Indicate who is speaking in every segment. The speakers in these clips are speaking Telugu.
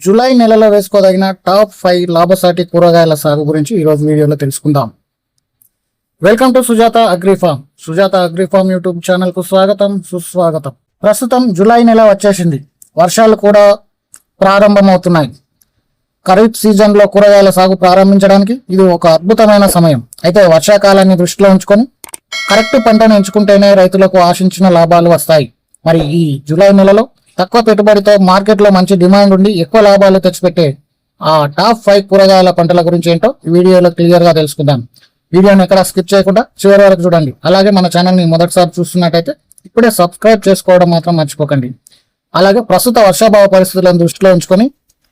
Speaker 1: జూలై నెలలో వేసుకోదగిన టాప్ 5 లాభసాటి కూరగాయల సాగు గురించి ఈరోజు వీడియోలో తెలుసుకుందాం. Welcome to Sujatha agrifarm. Sujatha agrifarm YouTube channel కు స్వాగతం, సుస్వాగతం. ప్రస్తుతం జూలై నెల వచ్చేసింది. వర్షాలు కూడా ప్రారంభమవుతున్నాయి. ఖరీఫ్ సీజన్లో కూరగాయల సాగు ప్రారంభించడానికి ఇది ఒక అద్భుతమైన సమయం. అయితే వర్షాకాలాన్ని దృష్టిలో ఉంచుకొని కరెక్ట్ పంటను ఎంచుకుంటేనే రైతులకు ఆశించిన లాభాలు వస్తాయి. మరి ఈ జూలై నెలలో తక్కువ పెట్టుబడితో మార్కెట్లో మంచి డిమాండ్ ఉండి ఎక్కువ లాభాలు తెచ్చిపెట్టే ఆ టాప్ 5 కూరగాయల పంటల గురించి ఏంటో ఈ వీడియోలో క్లియర్ గా తెలుసుకుందాం. వీడియోని ఎక్కడ స్కిప్ చేయకుండా చివరి వరకు చూడండి. అలాగే మన ఛానల్ని మొదటిసారి చూస్తున్నట్టయితే ఇప్పుడే సబ్స్క్రైబ్ చేసుకోవడం మాత్రం మర్చిపోకండి. అలాగే ప్రస్తుత వర్షాభావ పరిస్థితులను దృష్టిలో ఉంచుకొని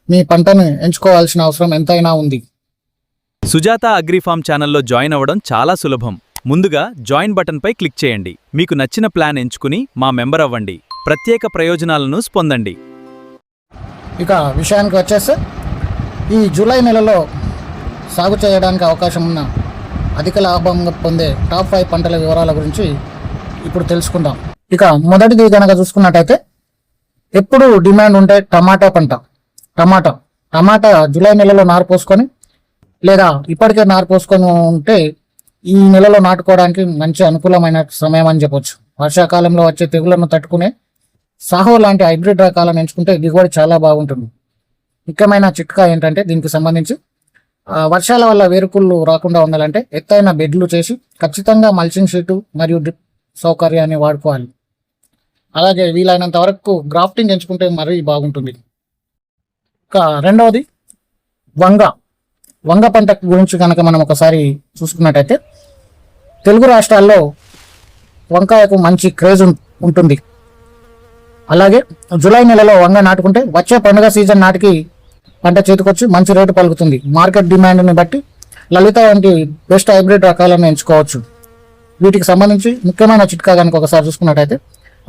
Speaker 1: మీ పంటను ఎంచుకోవాల్సిన అవసరం ఎంతైనా ఉంది.
Speaker 2: సుజాత అగ్రిఫార్మ్ ఛానల్లో జాయిన్ అవ్వడం చాలా సులభం. ముందుగా జాయిన్ బటన్పై క్లిక్ చేయండి. మీకు నచ్చిన ప్లాన్ ఎంచుకుని మా మెంబర్ అవ్వండి. ప్రత్యేక ప్రయోజనాలను పొందండి.
Speaker 1: ఇక విషయానికి వచ్చేస్తే ఈ జూలై నెలలో సాగు చేయడానికి అవకాశం ఉన్న అధిక లాభం పొందే టాప్ 5 పంటల వివరాల గురించి ఇప్పుడు తెలుసుకుందాం. ఇక మొదటిది కనుక చూసుకున్నట్టయితే ఎప్పుడు డిమాండ్ ఉంటే టమాటా పంట. టమాటా జూలై నెలలో నారు పోసుకొని లేదా ఇప్పటికే నారు పోసుకొని ఉంటే ఈ నెలలో నాటుకోవడానికి మంచి అనుకూలమైన సమయం అని చెప్పొచ్చు. వర్షాకాలంలో వచ్చే తెగుళ్లను తట్టుకునే సాహో లాంటి హైబ్రిడ్ రకాలను ఎంచుకుంటే దిగుబడి చాలా బాగుంటుంది. ముఖ్యమైన చిట్కా ఏంటంటే దీనికి సంబంధించి వర్షాల వల్ల వేరుకుళ్ళు రాకుండా ఉండాలంటే ఎత్తైన బెడ్లు చేసి ఖచ్చితంగా మల్చింగ్ షీటు మరియు డ్రిప్ సౌకర్యాన్ని వాడుకోవాలి. అలాగే వీలైనంత వరకు గ్రాఫ్టింగ్ ఎంచుకుంటే మరీ బాగుంటుంది. ఇక రెండవది వంగ పంట గురించి కనుక మనం ఒకసారి చూసుకున్నట్టయితే తెలుగు రాష్ట్రాల్లో వంకాయకు మంచి క్రేజ్ ఉంటుంది. అలాగే జూలై నెలలో వంగ నాటుకుంటే వచ్చే పండుగ సీజన్ నాటికి పంట చేతికొచ్చి మంచి రేటు పలుకుతుంది. మార్కెట్ డిమాండ్ని బట్టి లలిత వంటి బెస్ట్ హైబ్రిడ్ రకాలను ఎంచుకోవచ్చు. వీటికి సంబంధించి ముఖ్యమైన చిట్కా కనుక ఒకసారి చూసుకున్నట్టయితే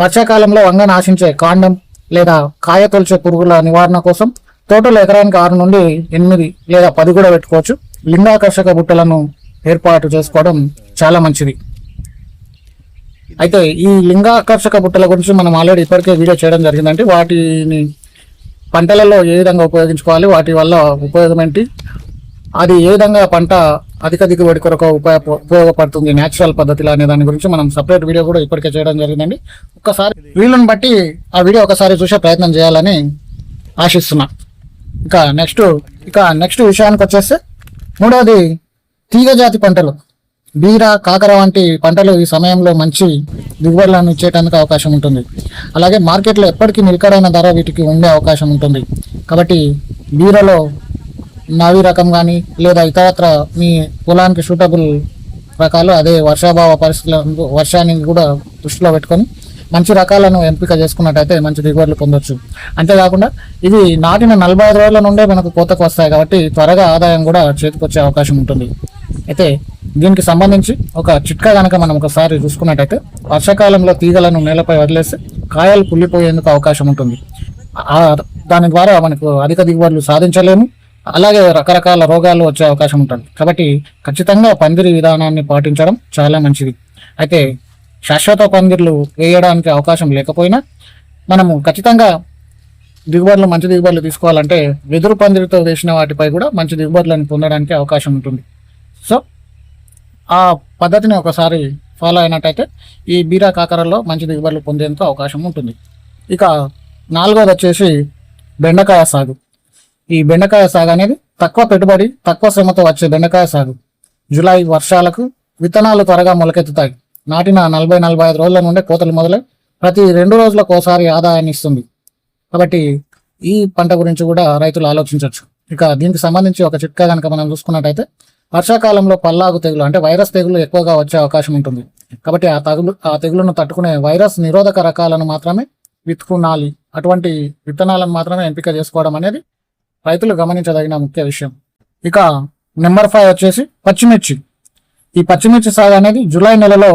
Speaker 1: వర్షాకాలంలో వంగను ఆశించే కాండం లేదా కాయ తొలిచే పురుగుల నివారణ కోసం తోటలో ఎకరానికి 6 నుండి 8 లేదా 10 కూడా పెట్టుకోవచ్చు. లింగాకర్షక బుట్టలను ఏర్పాటు చేసుకోవడం చాలా మంచిది. అయితే ఈ లింగాకర్షక బుట్టల గురించి మనం ఆల్రెడీ ఇప్పటికే వీడియో చేయడం జరిగిందంటే వాటిని పంటలలో ఏ విధంగా ఉపయోగించుకోవాలి, వాటి వల్ల ఉపయోగం ఏంటి, అది ఏ విధంగా పంట అధిక దిగుబడి కొరకు ఉపయోగపడుతుంది న్యాచురల్ పద్ధతిలో అనే దాని గురించి మనం సపరేట్ వీడియో కూడా ఇప్పటికే చేయడం జరిగిందండి. ఒక్కసారి వీళ్ళని బట్టి ఆ వీడియో ఒకసారి చూసే ప్రయత్నం చేయాలని ఆశిస్తున్నా. ఇక నెక్స్ట్ విషయానికి వచ్చేస్తే మూడవది తీగ జాతి పంటలు. బీర, కాకర వంటి పంటలు ఈ సమయంలో మంచి దిగుబడులను ఇచ్చేటానికి అవకాశం ఉంటుంది. అలాగే మార్కెట్లో ఎప్పటికీ నిలకడైన ధర వీటికి ఉండే అవకాశం ఉంటుంది. కాబట్టి బీరలో నవీ రకం కానీ లేదా ఇతరత్ర మీ పొలానికి సూటబుల్ రకాలు, అదే వర్షాభావ పరిస్థితులను వర్షాన్ని కూడా దృష్టిలో పెట్టుకొని మంచి రకాలను ఎంపిక చేసుకున్నట్టయితే మంచి దిగుబడులు పొందొచ్చు. అంతేకాకుండా ఇవి నాటిన 45 రోజుల నుండే మనకు కోతకు వస్తాయి కాబట్టి త్వరగా ఆదాయం కూడా చేతికొచ్చే అవకాశం ఉంటుంది. అయితే దీనికి సంబంధించి ఒక చిట్కా కనుక మనం ఒకసారి చూసుకున్నట్టయితే వర్షాకాలంలో తీగలను నేలపై వదిలేస్తే కాయలు కుళ్ళిపోయేందుకు అవకాశం ఉంటుంది. దాని ద్వారా మనకు అధిక దిగుబడులు సాధించలేము. అలాగే రకరకాల రోగాలు వచ్చే అవకాశం ఉంటుంది. కాబట్టి ఖచ్చితంగా పందిరి విధానాన్ని పాటించడం చాలా మంచిది. అయితే శాశ్వత పందిర్లు వేయడానికి అవకాశం లేకపోయినా మనము ఖచ్చితంగా మంచి దిగుబడులు తీసుకోవాలంటే వెదురు పందిరితో వేసిన వాటిపై కూడా మంచి దిగుబడులను పొందడానికి అవకాశం ఉంటుంది. సో ఆ పద్ధతిని ఒకసారి ఫాలో అయినట్టయితే ఈ బీరా కాకరలో మంచి దిగుబడులు పొందేందుకు అవకాశం ఉంటుంది. ఇక నాలుగోది వచ్చేసి బెండకాయ సాగు. ఈ బెండకాయ సాగు అనేది తక్కువ పెట్టుబడి తక్కువ శ్రమతో వచ్చే బెండకాయ సాగు. జూలై వర్షాలకు విత్తనాలు త్వరగా మొలకెత్తుతాయి. నాటిన 40-45 రోజుల నుండే కోతలు మొదలై ప్రతి 2 రోజులకు ఒకసారి ఆదాయాన్ని ఇస్తుంది. కాబట్టి ఈ పంట గురించి కూడా రైతులు ఆలోచించవచ్చు. ఇక దీనికి సంబంధించి ఒక చిట్కా కనుక మనం చూసుకున్నట్టయితే వర్షాకాలంలో పల్లాగు తెగులు అంటే వైరస్ తెగులు ఎక్కువగా వచ్చే అవకాశం ఉంటుంది. కాబట్టి ఆ తెగులను తట్టుకునే వైరస్ నిరోధక రకాలను మాత్రమే విత్తుకునాలి. అటువంటి విత్తనాలను మాత్రమే ఎంపిక చేసుకోవడం అనేది రైతులు గమనించదగిన ముఖ్య విషయం. ఇక నెంబర్ 5 వచ్చేసి పచ్చిమిర్చి. ఈ పచ్చిమిర్చి సాగు అనేది జూలై నెలలో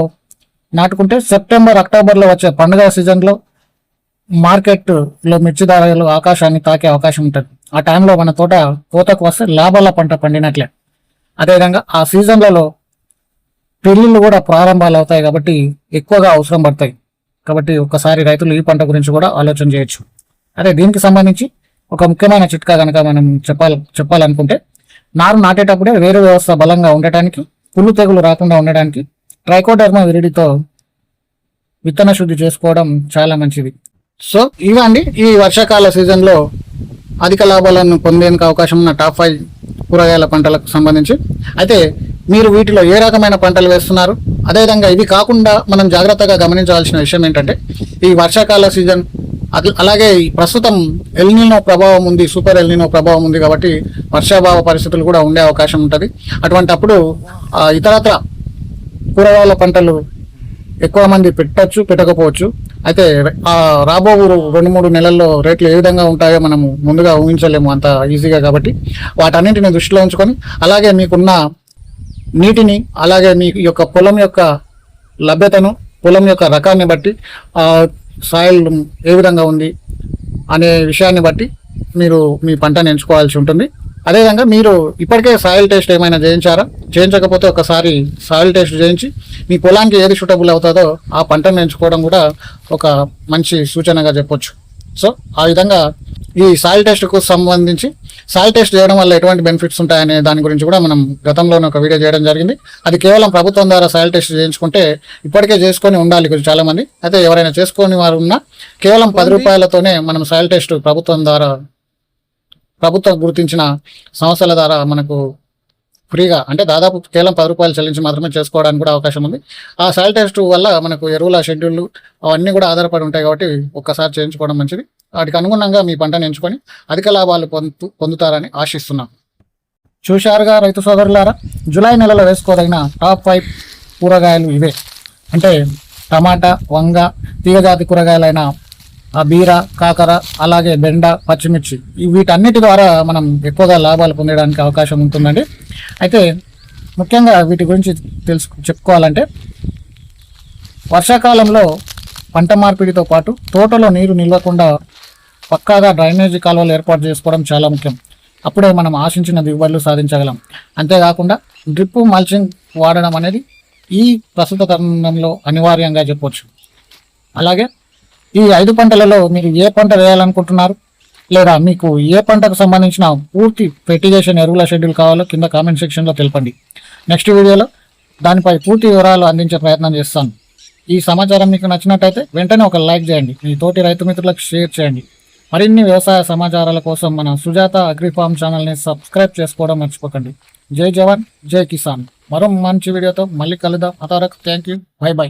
Speaker 1: నాటుకుంటే సెప్టెంబర్, అక్టోబర్లో వచ్చే పండుగ సీజన్లో మార్కెట్లో మిర్చి ధరలు ఆకాశాన్ని తాకే అవకాశం ఉంటుంది. ఆ టైంలో మన తోట కోతకు వస్తే లాభాల పంట పండినట్లే. అదేవిధంగా ఆ సీజన్లలో పెళ్లిళ్ళు కూడా ప్రారంభాలు అవుతాయి కాబట్టి ఎక్కువగా అవసరం పడతాయి. కాబట్టి ఒక్కసారి రైతులు ఈ పంట గురించి కూడా ఆలోచన చేయొచ్చు. అదే దీనికి సంబంధించి ఒక ముఖ్యమైన చిట్కా కనుక మనం చెప్పాలనుకుంటే నారు నాటేటప్పుడే వేరు వ్యవస్థ బలంగా ఉండటానికి, పుల్లు తెగులు రాకుండా ఉండడానికి ట్రైకోడర్మా విరిడితో విత్తన శుద్ధి చేసుకోవడం చాలా మంచిది. సో ఇవండి ఈ వర్షాకాల సీజన్లో అధిక లాభాలను పొందేందుకు అవకాశం ఉన్న టాప్ 5 కూరగాయల పంటలకు సంబంధించి. అయితే మీరు వీటిలో ఏ రకమైన పంటలు వేస్తున్నారు, అదేవిధంగా ఇవి కాకుండా మనం జాగ్రత్తగా గమనించాల్సిన విషయం ఏంటంటే ఈ వర్షాకాల సీజన్ అలాగే ప్రస్తుతం ఎల్నినో ప్రభావం ఉంది, సూపర్ ఎల్నినో ప్రభావం ఉంది కాబట్టి వర్షాభావ పరిస్థితులు కూడా ఉండే అవకాశం ఉంటుంది. అటువంటి అప్పుడు ఇతరత్ర కూరగాయల పంటలు ఎక్కువ మంది పెట్టచ్చు, పెట్టకపోవచ్చు. అయితే రాబో 2-3 నెలల్లో రేట్లు ఏ విధంగా ఉంటాయో మనము ముందుగా ఊహించలేము అంత ఈజీగా. కాబట్టి వాటన్నింటిని దృష్టిలో ఉంచుకొని, అలాగే మీకున్న నీటిని, అలాగే మీ యొక్క పొలం యొక్క లభ్యతను, పొలం యొక్క రకాన్ని బట్టి, సాయిల్ ఏ విధంగా ఉంది అనే విషయాన్ని బట్టి మీరు మీ పంటను ఎంచుకోవాల్సి ఉంటుంది. అదేవిధంగా మీరు ఇప్పటికే సాయిల్ టెస్ట్ ఏమైనా చేయించారా? చేయించకపోతే ఒకసారి సాయిల్ టెస్ట్ చేయించి మీ పొలానికి ఏది సూటబుల్ అవుతుందో ఆ పంటను ఎంచుకోవడం కూడా ఒక మంచి సూచనగా చెప్పొచ్చు. సో ఆ విధంగా ఈ సాయిల్ టెస్ట్కు సంబంధించి సాయిల్ టెస్ట్ చేయడం వల్ల ఎటువంటి బెనిఫిట్స్ ఉంటాయనే దాని గురించి కూడా మనం గతంలోనే ఒక వీడియో చేయడం జరిగింది. అది కేవలం ప్రభుత్వం ద్వారా సాయిల్ టెస్ట్ చేయించుకుంటే ఇప్పటికే చేసుకొని ఉండాలి కొంచెం చాలామంది. అయితే ఎవరైనా చేసుకొని వారు ఉన్నా కేవలం 10 రూపాయలతోనే మనం సాయిల్ టెస్ట్ ప్రభుత్వం గుర్తించిన సంస్థల ద్వారా మనకు ఫ్రీగా, అంటే దాదాపు కేవలం 10 రూపాయలు చెల్లించి మాత్రమే చేసుకోవడానికి కూడా అవకాశం ఉంది. ఆ సాయిల్ టెస్ట్ వల్ల మనకు ఎరువుల షెడ్యూళ్ళు అవన్నీ కూడా ఆధారపడి ఉంటాయి కాబట్టి ఒక్కసారి చేయించుకోవడం మంచిది. వాటికి అనుగుణంగా మీ పంటను ఎంచుకొని అధిక లాభాలు పొందుతారని ఆశిస్తున్నాం. చూశారుగా రైతు సోదరులారా, జూలై నెలలో వేసుకోదగిన టాప్ 5 కూరగాయలు ఇవే. అంటే టమాటా, వంగ, తీగజాతి కూరగాయలైన బీర, కాకర, అలాగే బెండ, పచ్చిమిర్చి, వీటన్నిటి ద్వారా మనం ఎక్కువగా లాభాలు పొందడానికి అవకాశం ఉంటుందండి. అయితే ముఖ్యంగా వీటి గురించి చెప్పుకోవాలంటే వర్షాకాలంలో పంట మార్పిడితో పాటు తోటలో నీరు నిల్వకుండా పక్కాగా డ్రైనేజీ కాలువలు ఏర్పాటు చేసుకోవడం చాలా ముఖ్యం. అప్పుడే మనం ఆశించిన దిగుబడులు సాధించగలం. అంతేకాకుండా డ్రిప్ మల్చింగ్ వాడడం అనేది ఈ ప్రస్తుత తరుణంలో అనివార్యంగా చెప్పవచ్చు. అలాగే ఈ 5 పంటలలో మీరు ఏ పంట వేయాలనుకుంటున్నారు, లేదా మీకు ఏ పంటకు సంబంధించిన పూర్తి ఫెర్టిగేషన్ ఎరువుల షెడ్యూల్ కావాలో కింద కామెంట్ సెక్షన్లో తెలపండి. నెక్స్ట్ వీడియోలో దానిపై పూర్తి వివరాలు అందించే ప్రయత్నం చేస్తాను. ఈ సమాచారం మీకు నచ్చినట్టయితే వెంటనే ఒక లైక్ చేయండి, మీ తోటి రైతు మిత్రులకు షేర్ చేయండి. మరిన్ని వ్యవసాయ సమాచారాల కోసం మన సుజాత అగ్రిఫార్మ్ ఛానల్ని సబ్స్క్రైబ్ చేసుకోవడం మర్చిపోకండి. జై జవాన్, జై కిసాన్. మరో మంచి వీడియోతో మళ్ళీ కలుద్దాం. అంతవరకు థ్యాంక్ యూ, బై బై.